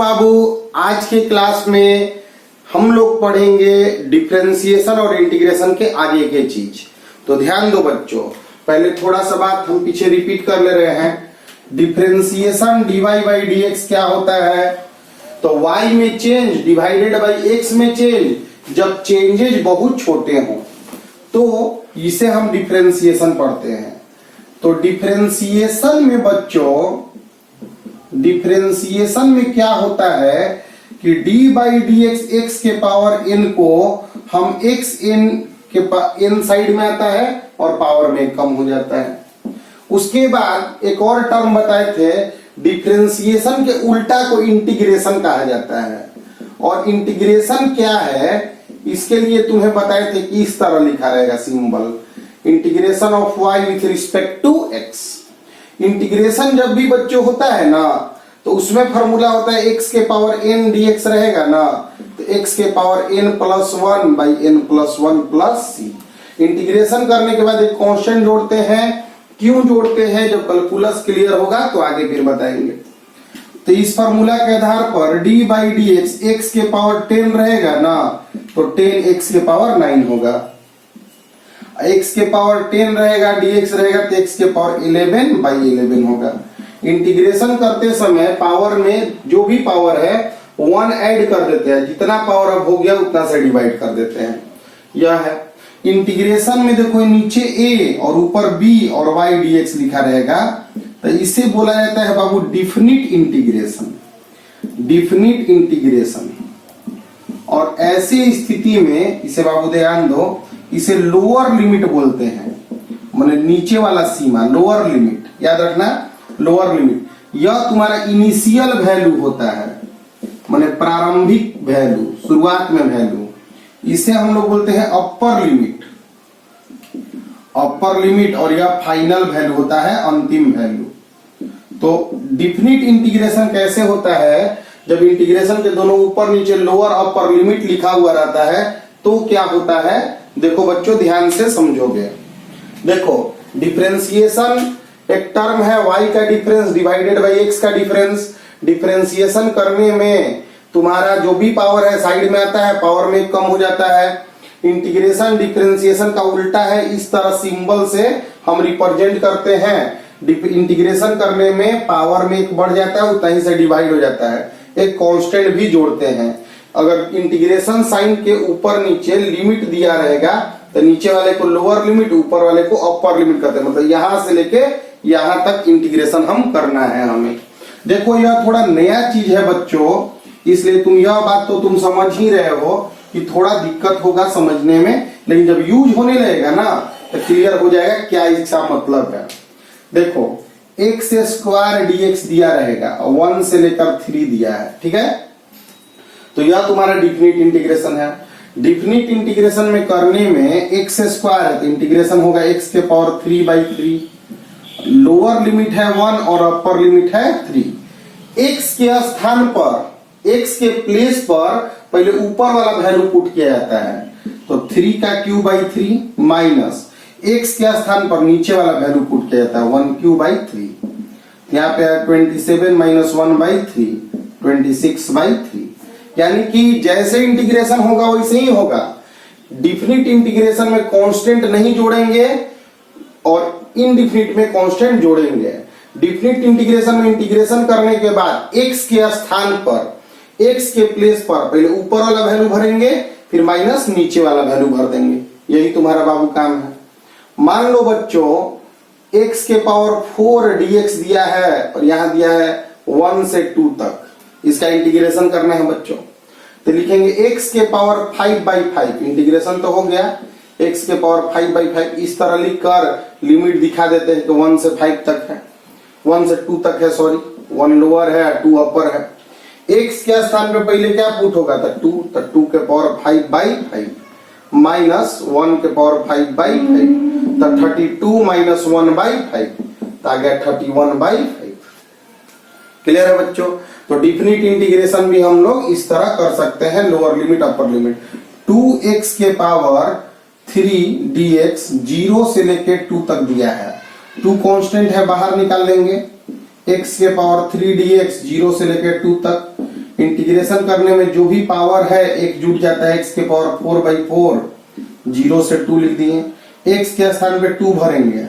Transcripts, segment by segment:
बाबू, आज के क्लास में हम लोग पढ़ेंगे डिफरेंशिएशन और इंटीग्रेशन के आगे के चीज। तो ध्यान दो बच्चों, पहले थोड़ा सा बात हम पीछे रिपीट कर ले रहे हैं। डिफरेंशिएशन dy बाई dx क्या होता है? तो y में चेंज डिवाइडेड बाई x में चेंज, जब चेंजेज बहुत छोटे हों तो इसे हम डिफरेंशिएशन पढ़ते हैं। तो डिफरेंशिएशन में बच्चों, डिफरेंशिएशन में क्या होता है कि d by d x, x के पावर n को हम x n के n साइड में आता है और पावर में कम हो जाता है। उसके बाद एक और टर्म बताए थे, डिफरेंशिएशन के उल्टा को इंटीग्रेशन कहा जाता है। और इंटीग्रेशन क्या है, इसके लिए तुम्हें बताए थे कि इस तरह लिखा रहेगा symbol, integration of y with respect to x। Integration जब भी बच्चों होता है ना, तो उसमें फॉर्मूला होता है x के पावर n dx रहेगा ना, तो x के power n plus 1 by n plus 1 plus c। Integration करने के बाद एक कांस्टेंट जोड़ते हैं। क्यों जोड़ते हैं, जब कैलकुलस क्लियर होगा तो आगे फिर बताएंगे। तो इस फॉर्मूला के आधार पर d by d x, x के पावर 10 रहेगा ना, तो 10 x के पावर 9 होगा। x के पावर 10 रहेगा, dx रहेगा, तो x के पावर 11 बाई 11 होगा। इंटीग्रेशन करते समय पावर में जो भी पावर है 1 ऐड कर देते हैं, जितना पावर अब हो गया उतना से डिवाइड कर देते हैं। यह है इंटीग्रेशन में। देखो नीचे a और ऊपर b और y dx लिखा रहेगा, तो इसे बोला जाता है बाबू डिफिनिट इंटीग्रेशन। Definite integration. और ऐसी स्थिति में इसे बाबू ध्यान दो, इसे लोअर लिमिट बोलते हैं, माने नीचे वाला सीमा, लोअर लिमिट। याद रखना, लोअर लिमिट। यह तुम्हारा इनिशियल वैल्यू होता है, माने प्रारंभिक वैल्यू, शुरुआत में वैल्यू। इसे हम लोग बोलते हैं अपर लिमिट। Upper limit. और यह फाइनल वैल्यू होता है, अंतिम वैल्यू। तो डिफिनिट इंटीग्रेशन कैसे होता है, जब इंटीग्रेशन के दोनों ऊपर नीचे लोअर अपर लिमिट लिखा हुआ रहता है तो क्या होता है, देखो बच्चों ध्यान से समझोगे। देखो डिफरेंशिएशन एक टर्म है, y का डिफरेंस डिवाइडेड बाई x का डिफरेंस। डिफरेंशिएशन करने में तुम्हारा जो भी पावर है साइड में आता है, पावर में कम हो जाता है। इंटीग्रेशन डिफरेंशिएशन का उल्टा है, इस तरह सिंबल से हम रिप्रेजेंट करते हैं। इंटीग्रेशन करने में पावर में एक बढ़ जाता है, उतना ही से डिवाइड हो जाता है। एक कांस्टेंट भी जोड़ते हैं। अगर इंटीग्रेशन साइन के ऊपर नीचे लिमिट दिया रहेगा तो नीचे वाले को लोअर लिमिट, ऊपर वाले को अपर लिमिट कहते हैं। मतलब यहां से लेके यहां तक इंटीग्रेशन हम करना है हमें। देखो यह थोड़ा नया चीज है बच्चों, इसलिए तुम यह बात तो तुम समझ ही रहे हो कि थोड़ा दिक्कत होगा समझने में, लेकिन जब यूज होने लगेगा ना तो क्लियर हो जाएगा क्या इसका मतलब है। देखो एक्स स्क्वायर dx दिया रहेगा, 1 से लेकर 3 दिया है, ठीक है। तो यह तुम्हारा डिफिनिट इंटीग्रेशन है। डिफिनिट इंटीग्रेशन में करने में एक्स स्क्वायर है तो इंटीग्रेशन होगा x के पावर 3 बाई 3। लोअर लिमिट है 1 और अपर लिमिट है 3। x के स्थान पर, x के प्लेस पर पहले ऊपर वाला वैल्यू पुट किया जाता है, तो 3 का क्यूब बाई 3 माइनस x के स्थान पर नीचे वाला वैल्यू पुट किया जाता है 1 क्यूब बाई 3। यहाँ पे है 27 माइनस 1 बाई 3, 26 बाई 3। यानी कि जैसे इंटीग्रेशन होगा वैसे ही होगा। डिफिनिट इंटीग्रेशन में कांस्टेंट नहीं जोड़ेंगे और इनडिफिनिट में कांस्टेंट जोड़ेंगे। डिफिनिट इंटीग्रेशन में इंटीग्रेशन करने के बाद x के स्थान पर, x के प्लेस पर पहले ऊपर वाला वैल्यू भरेंगे, फिर माइनस नीचे वाला वैल्यू भर देंगे। यही तुम्हारा बाबू काम है। मान लो बच्चों x के पावर 4 dx दिया है और यहां दिया है 1 से 2 तक, इसका इंटीग्रेशन करना है बच्चों। तो लिखेंगे x के पावर 5 बाई 5, इंटीग्रेशन तो हो गया, x के पावर 5 बाई 5। इस तरह लिखकर लिमिट दिखा देते हैं कि 1 से 5 तक है, 1 से 2 तक है, सॉरी 1 लोअर है 2 अपर है। x के स्थान पे पहले क्या पुट होगा, तो 2, तो 2 के पावर 5 बाई 5 माइनस 1 के पावर 5 बाई 5, तो 32 माइनस 1 बाई 5, तो आ गया 31 बाई 5। क्लियर है बच्चों। तो डिफिनिट इंटीग्रेशन भी हम लोग इस तरह कर सकते हैं, lower limit upper limit. 2x के पावर 3 dx 0 से लेके 2 तक दिया है, 2 कांस्टेंट है बाहर निकाल लेंगे। x के पावर 3 dx 0 से लेके 2 तक इंटीग्रेशन करने में जो भी पावर है एक जुट जाता है, x के पावर 4/4, 0 से 2 लिख दिए, x के स्थान पे 2 भरेंगे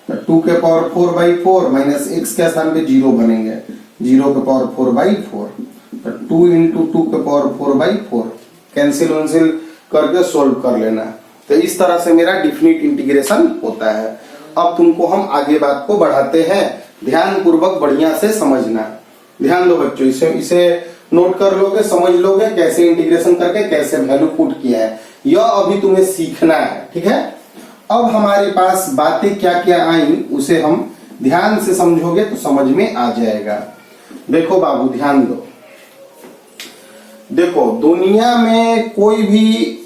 तो 2 के पावर 4/4 माइनस x के स्थान पे 0 बनेंगे, 0 के पावर 4/4 तो 2 इंटू 2 के पावर 4/4 कैंसिल वैंसिल करके सोल्व कर लेना। तो इस तरह से मेरा डिफिनिट इंटीग्रेशन होता है। अब तुमको हम आगे बात को बढ़ाते हैं, ध्यान पूर्वक बढ़िया से समझना। ध्यान दो बच्चों, इसे नोट कर लोगे, समझ लोगे कैसे इंटीग्रेशन करके कैसे वैल्यू पुट किया है, यह अभी तुम्हें सीखना है। ठीक है, अब हमारे पास बातें क्या क्या आई उसे हम ध्यान से समझोगे तो समझ में आ जाएगा। देखो बाबू ध्यान दो, देखो दुनिया में कोई भी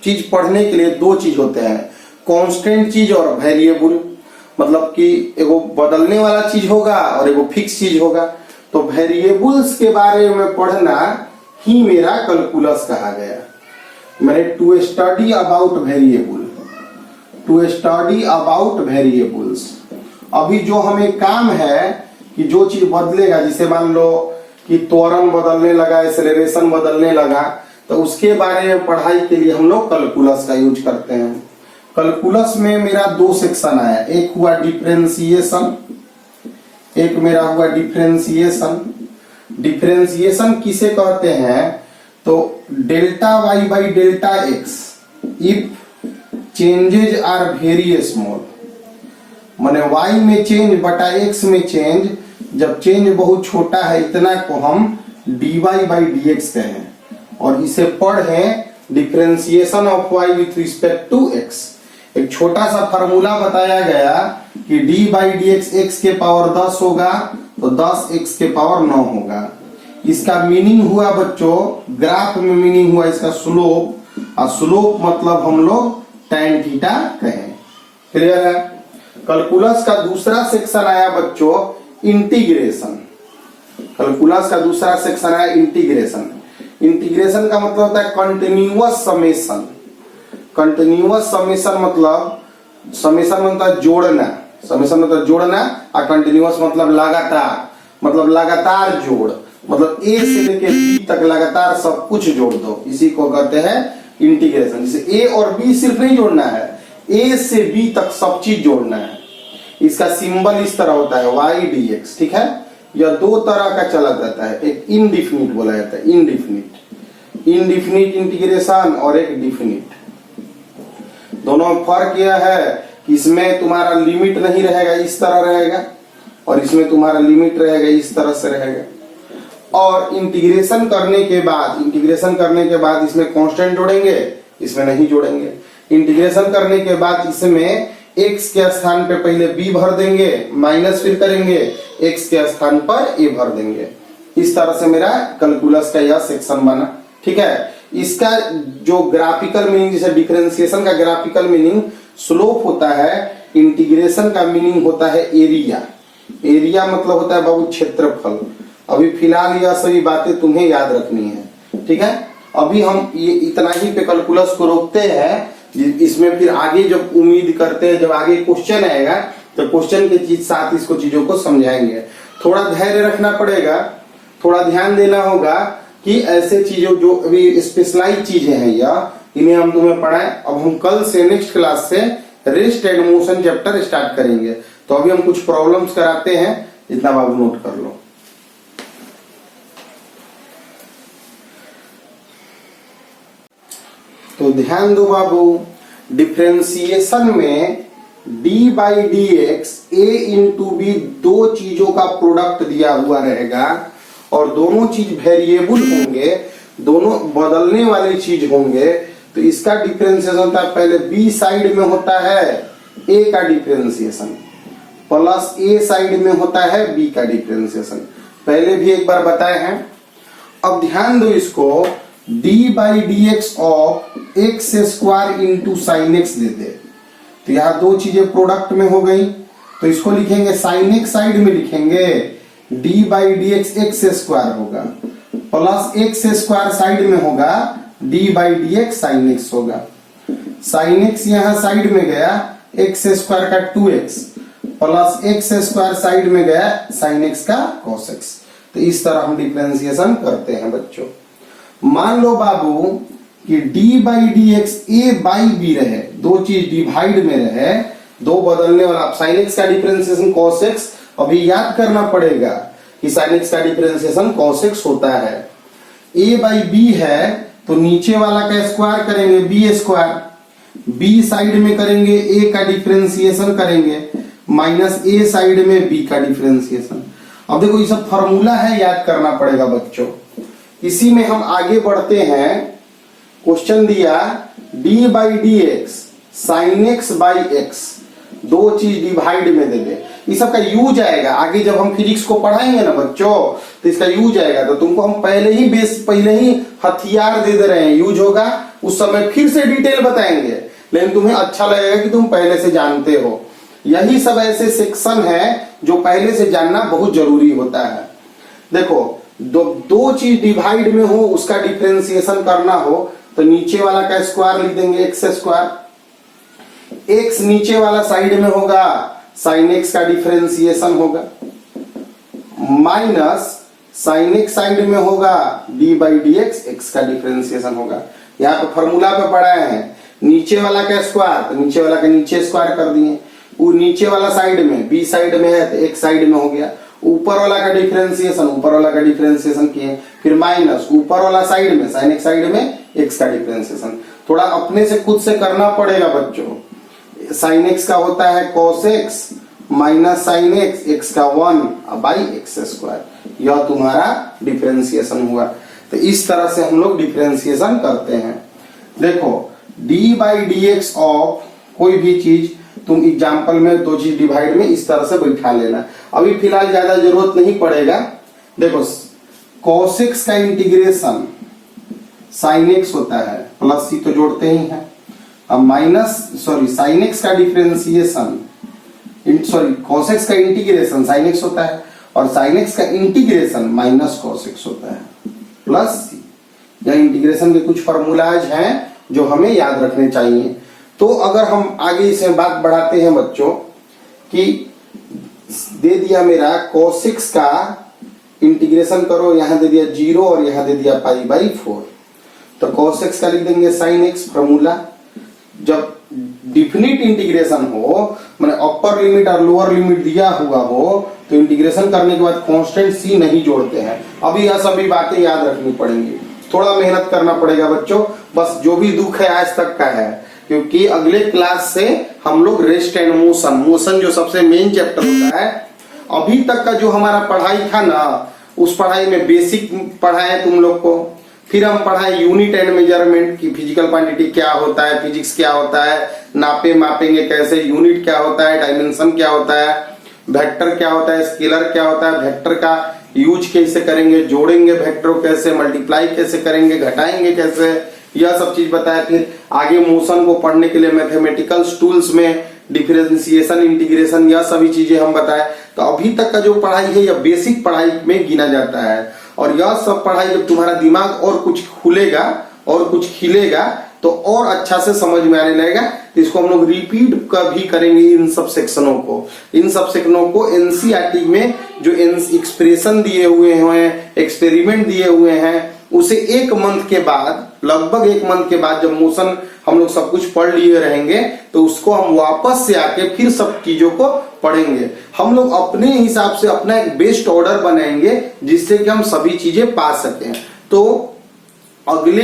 चीज पढ़ने के लिए दो चीज होते हैं, कांस्टेंट चीज और वेरिएबल। मतलब कि एगो बदलने वाला चीज होगा और एगो फिक्स चीज होगा। तो वेरिएबल्स के बारे में पढ़ना ही मेरा कैलकुलस कहा गया। मैंने to study about variable, to study about variables. अभी जो हमें काम है कि जो चीज बदलेगा, जिसे मान लो कि त्वरण बदलने लगा, एक्सेलरेशन बदलने लगा, तो उसके बारे में पढ़ाई के लिए हम लोग कैलकुलस का यूज करते हैं। कैलकुलस में मेरा दो सेक्शन आया, एक हुआ डिफरेंशिएशन, एक मेरा हुआ डिफरेंशिएशन। डिफरेंशिएशन किसे कहते हैं, तो delta y by delta x if changes are very small, माने वाई में चेंज बटा एक्स में चेंज, जब चेंज बहुत छोटा है इतना को हम dy बाई डी एक्स कहें, और इसे पढ़े differentiation of y with respect to x। एक छोटा सा फार्मूला बताया गया कि d by d x x के पावर 10 होगा तो 10 x के पावर 9 होगा। इसका मीनिंग हुआ बच्चों, ग्राफ में मीनिंग हुआ इसका स्लोप, और स्लोप मतलब हम लोग tan थीटा कहें। क्लियर है। कैलकुलस का दूसरा सेक्शन आया बच्चों इंटीग्रेशन। कैलकुलस का दूसरा सेक्शन आया इंटीग्रेशन। इंटीग्रेशन का मतलब होता है कंटिन्यूअस समेशन। कंटिन्यूअस समेशन मतलब, समेशन मतलब जोड़ना, समेशन मतलब जोड़ना, और कंटिन्यूअस मतलब लगातार जोड़, मतलब ए से लेके बी तक लगातार सब कुछ जोड़ दो, इसी को कहते हैं इंटीग्रेशन। जैसे ए और बी सिर्फ नहीं जोड़ना है, ए से बी तक सब चीज जोड़ना है। इसका सिंबल इस तरह होता है वाई डी एक्स। ठीक है, यह दो तरह का चला जाता है, एक इनडिफिनिट बोला जाता है, इनडिफिनिट इंटीग्रेशन और एक डिफिनिट। दोनों में फर्क यह है कि इसमें तुम्हारा लिमिट नहीं रहेगा, इस तरह रहेगा, और इसमें तुम्हारा लिमिट रहेगा, इस तरह से रहेगा। और इंटीग्रेशन करने के बाद इसमें कांस्टेंट जोड़ेंगे, इसमें नहीं जोड़ेंगे। इंटीग्रेशन करने के बाद इसमें x के स्थान पे पहले b भर देंगे, माइनस फिर करेंगे x के स्थान पर a भर देंगे। इस तरह से मेरा कैलकुलस का यह सेक्शन बना। ठीक है, इसका जो ग्राफिकल मीनिंग, जैसे डिफरेंशिएशन का ग्राफिकल मीनिंग स्लोप होता है, इंटीग्रेशन का मीनिंग होता है एरिया। एरिया मतलब होता है बाबू क्षेत्रफल। अभी फिलहाल यह सभी बातें तुम्हें याद रखनी है। ठीक है, अभी हम ये इतना ही पे कैलकुलस को रोकते हैं। इसमें फिर आगे जब उम्मीद करते हैं, जब आगे क्वेश्चन आएगा तो क्वेश्चन के चीज साथ इसको चीजों को समझाएंगे। थोड़ा धैर्य रखना पड़ेगा, थोड़ा ध्यान देना होगा कि ऐसे चीजों जो अभी स्पेशलाइज चीजें हैं या इन्हें हम तुम्हें पढ़ाएं। अब हम कल से नेक्स्ट क्लास से rest and motion chapter start करेंगे। तो अभी हम कुछ प्रॉब्लम्स कराते हैं, इतना बाबू नोट कर लो। तो ध्यान दो बाबू, डिफरेंशिएशन में d by d x a into b दो चीजों का प्रोडक्ट दिया हुआ रहेगा, और दोनों चीज वेरिएबल होंगे, दोनों बदलने वाली चीज होंगे। तो इसका डिफरेंशिएशन होता है, पहले बी साइड में होता है ए का डिफरेंशिएशन, प्लस ए साइड में होता है बी का डिफरेंशिएशन। पहले भी एक बार बताए हैं। अब ध्यान दो इसको, d by d x of x square into sine x देते। तो यहाँ दो चीजें प्रोडक्ट में हो गई, तो इसको लिखेंगे साइन एक्स साइड में लिखेंगे, d by d x x square होगा, प्लस एक्स स्क्वायर साइड में होगा, d by d x sine x होगा। साइन एक्स यहाँ साइड में गया, एक्स स्क्वायर का 2x, plus x square side में गया साइन एक्स का cos x। तो इस तरह हम डिफरेंशिएशन करते हैं बच्चों। मान लो बाबू कि d by d x a by b रहे, दो चीज डिवाइड में रहे, दो बदलने वाला। साइन एक्स का डिफरेंशिएशन cos x अभी याद करना पड़ेगा कि साइन एक्स का डिफरेंशिएशन cos x होता है। a बाई बी है तो नीचे वाला का स्क्वायर करेंगे बी स्क्वायर, b साइड में करेंगे a का डिफरेंशिएशन करेंगे, माइनस a साइड में b का डिफरेंशिएशन। अब देखो ये सब फॉर्मूला है, याद करना पड़ेगा बच्चों। इसी में हम आगे बढ़ते हैं। क्वेश्चन दिया d by d x sine x by x, दो चीज डिवाइड में दे दे। ये सब का यूज आएगा आगे जब हम फिजिक्स को पढ़ाएंगे ना बच्चों, तो इसका यूज आएगा। तो तुमको हम पहले ही हथियार दे रहे हैं, यूज होगा उस समय फिर से डिटेल बताएंगे, लेकिन तुम्हें अच्छा लगेगा कि तुम पहले से जानते हो। यही सब ऐसे सेक्शन है जो पहले से जानना बहुत जरूरी होता है। देखो दो चीज डिवाइड में हो, उसका डिफरेंशिएशन करना हो तो नीचे वाला का स्क्वायर लिख देंगे एक्स स्क्वायर, एक्स नीचे वाला साइड में होगा साइन एक्स का डिफरेंशिएशन होगा, माइनस साइन एक्स साइड में होगा D by d x, x का डिफरेंशिएशन होगा। यहाँ पे फॉर्मूला पे पढ़ाए हैं, नीचे वाला का स्क्वायर तो नीचे वाला का नीचे स्क्वायर कर दिए, वो नीचे वाला साइड में बी साइड में है तो एक साइड में हो गया, ऊपर वाला का डिफरेंशिएशन ऊपर वाला का डिफरेंशिएशन किए, फिर माइनस ऊपर वाला साइड में साइन एक्स साइड में एक्स का डिफरेंशिएशन। थोड़ा अपने से खुद से करना पड़ेगा बच्चों। साइन एक्स का होता है cos x minus sine x, x का 1 बाई एक्स स्क्वायर, यह तुम्हारा डिफरेंशिएशन हुआ। तो इस तरह से हम लोग डिफरेंशिएशन करते हैं। देखो d by d x of कोई भी चीज तुम एग्जाम्पल में दो चीज डिवाइड में इस तरह से बैठा लेना। अभी फिलहाल ज्यादा जरूरत नहीं पड़ेगा। देखो cos x का इंटीग्रेशन sin x होता है, प्लस सी तो जोड़ते ही हैं, अब माइनस sin x का डिफरेंशिएशन cos x का इंटीग्रेशन sin x होता है, और sin x का इंटीग्रेशन माइनस cos x होता है, प्लस सी। यह इंटीग्रेशन के कुछ फॉर्मूलाज हैं जो हमें याद रखने चाहिए। तो अगर हम आगे इसे बात बढ़ाते हैं बच्चों कि दे दिया मेरा cos x का इंटीग्रेशन करो, यहां दे दिया 0 और यहां दे दिया पाई बाई 4, तो cos x का लिख देंगे sin x फॉर्मूला। जब डिफिनिट इंटीग्रेशन हो, माने अपर लिमिट और लोअर लिमिट दिया हुआ हो, तो इंटीग्रेशन करने के बाद कांस्टेंट c नहीं जोड़ते हैं। अभी यह सभी बातें याद रखनी पड़ेंगी, थोड़ा मेहनत करना पड़ेगा बच्चों। बस जो भी दुख है आज तक का है, क्योंकि अगले क्लास से हम लोग रेस्ट एंड मोशन जो सबसे मेन चैप्टर होता है, अभी तक का जो हमारा पढ़ाई था ना, उस पढ़ाई में बेसिक पढ़ाए तुम लोग को, फिर हम पढ़ाए यूनिट एंड मेजरमेंट की, फिजिकल क्वांटिटी क्या होता है, फिजिक्स क्या होता है, नापे मापेंगे कैसे, यूनिट क्या होता है, डायमेंशन क्या होता है, वेक्टर क्या होता है, स्केलर क्या होता है, वेक्टर का यूज कैसे करेंगे, जोड़ेंगे वेक्टर कैसे, मल्टीप्लाई कैसे करेंगे, घटाएंगे कैसे, यह सब चीज बताया। फिर आगे मोशन को पढ़ने के लिए मैथमेटिकल टूल्स में डिफरेंशिएशन, इंटीग्रेशन, यह सभी चीजें हम बताए। तो अभी तक का जो पढ़ाई है यह बेसिक पढ़ाई में गिना जाता है, और यह सब पढ़ाई जब तुम्हारा दिमाग और कुछ खुलेगा और कुछ खिलेगा तो और अच्छा से समझ में आने लगेगा। तो इसको हम लोग रिपीट भी करेंगे इन सब सेक्शनों को। इन सब सेक्शनों को एनसीईआरटी में जो एक्सप्रेशन दिए हुए हैं, एक्सपेरिमेंट दिए हुए हैं, उसे एक मंथ के बाद, लगभग एक मंथ के बाद जब मोशन हम लोग सब कुछ पढ़ लिए रहेंगे, तो उसको हम वापस से आके फिर सब चीजों को पढ़ेंगे। हम लोग अपने हिसाब से अपना एक बेस्ट ऑर्डर बनाएंगे जिससे कि हम सभी चीजें पा सकें। तो अगले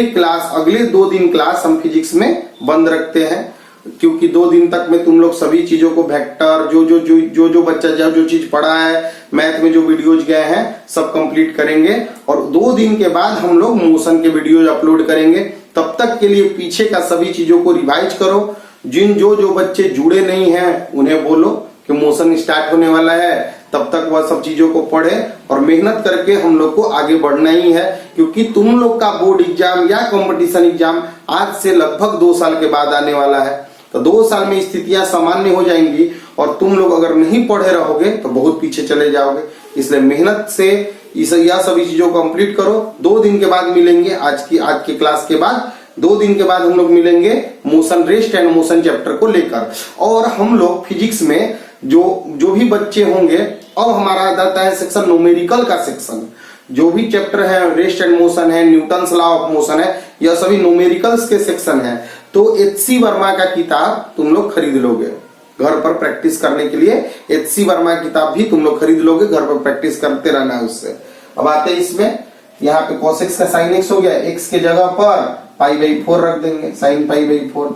2 दिन क्लास हम फिजिक्स में बंद रखते हैं, क्योंकि 2 दिन तक में तुम लोग सभी चीजों को वेक्टर जो बच्चा जो चीज पढ़ा है, मैथ में जो वीडियोज गए हैं सब कंप्लीट करेंगे, और 2 दिन के बाद हम लोग मोशन के वीडियोज अपलोड करेंगे। तब तक के लिए पीछे का सभी चीजों को रिवाइज करो। जो बच्चे जुड़े नहीं हैं उन्हें बोलो कि मोशन स्टार्ट होने वाला है, तब तक वह सब चीजों को पढ़े, और मेहनत करके हम लोग को आगे बढ़ना ही है, क्योंकि तुम लोग का बोर्ड एग्जाम या कंपटीशन एग्जाम आज से लगभग 2 साल के बाद आने वाला है। तो 2 साल में स्थितियां सामान्य हो जाएंगी, और तुम लोग अगर नहीं पढ़े रहोगे तो बहुत पीछे चले जाओगे। इसलिए मेहनत से यह सभी चीजों को कंप्लीट करो। 2 दिन के बाद मिलेंगे, आज के क्लास के बाद 2 दिन के बाद हम लोग मिलेंगे motion, rest and motion chapter को लेकर। और हम लोग फिजिक्स में जो भी बच्चे होंगे, अब हमारा आता है सेक्शन न्यूमेरिकल का सेक्शन। जो भी चैप्टर है, रेस्ट एंड मोशन है, न्यूटन्स लॉ ऑफ मोशन है, यह सभी न्यूमेरिकल्स के सेक्शन है। तो एचसी वर्मा का किताब तुम लोग खरीद लोगे घर पर प्रैक्टिस करने के लिए। एचसी वर्मा की किताब भी तुम लोग खरीद लोगे, घर पर प्रैक्टिस करते रहना है उससे। अब आते हैं इसमें, यहाँ पे cos x का sin x हो गया, x के जगह पर π/4 रख देंगे, sin π/4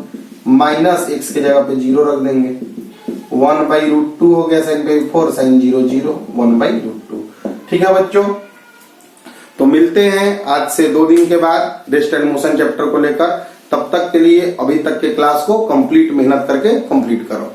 माइनस x के जगह पे 0 रख देंगे, 1/√2 हो गया sin/4, sin 0 0 1/√2। ठीक है बच्चों, तो मिलते हैं आज से 2 दिन के बाद रेस्ट एंड मोशन चैप्टर को लेकर। तब तक के लिए अभी तक के क्लास को कंप्लीट मेहनत करके कंप्लीट करो।